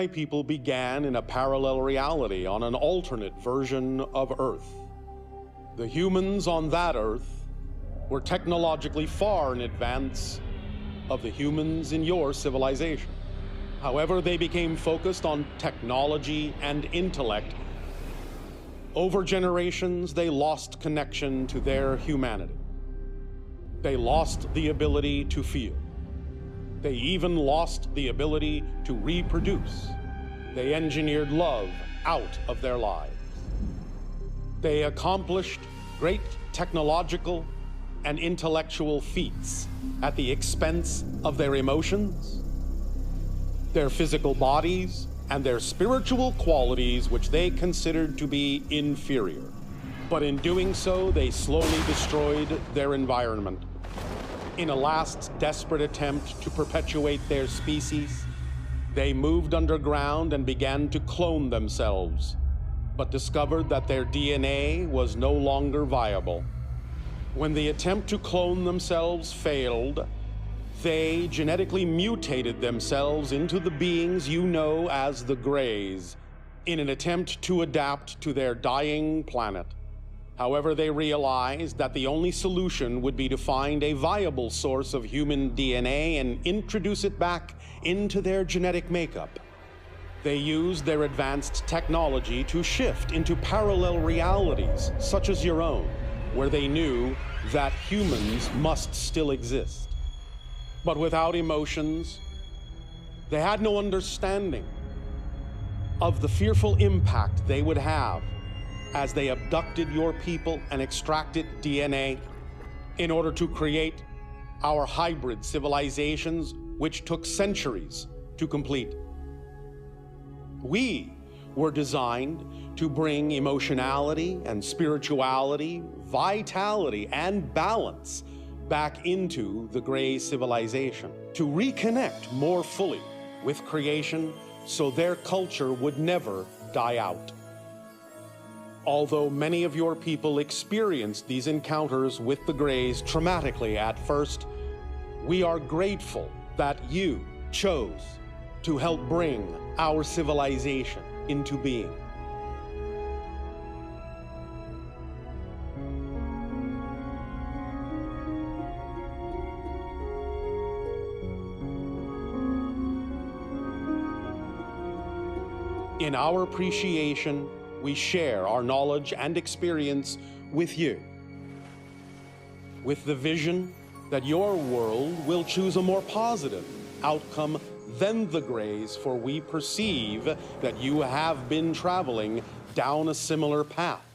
my people began in a parallel reality on an alternate version of Earth. The humans on that Earth were technologically far in advance of the humans in your civilization. However, they became focused on technology and intellect. Over generations, they lost connection to their humanity. They lost the ability to feel. They even lost the ability to reproduce. They engineered love out of their lives. They accomplished great technological and intellectual feats at the expense of their emotions, their physical bodies, and their spiritual qualities, which they considered to be inferior. But in doing so, they slowly destroyed their environment. In a last desperate attempt to perpetuate their species, they moved underground and began to clone themselves, but discovered that their DNA was no longer viable. When the attempt to clone themselves failed, they genetically mutated themselves into the beings you know as the Greys in an attempt to adapt to their dying planet. However, they realized that the only solution would be to find a viable source of human DNA and introduce it back into their genetic makeup. They used their advanced technology to shift into parallel realities, such as your own, where they knew that humans must still exist. But without emotions, they had no understanding of the fearful impact they would have as they abducted your people and extracted DNA in order to create our hybrid civilizations, which took centuries to complete. We were designed to bring emotionality and spirituality, vitality and balance back into the Grey civilization, to reconnect more fully with creation so their culture would never die out. Although many of your people experienced these encounters with the Greys traumatically at first, we are grateful that you chose to help bring our civilization into being. In our appreciation, we share our knowledge and experience with you, with the vision that your world will choose a more positive outcome than the Greys, for we perceive that you have been traveling down a similar path.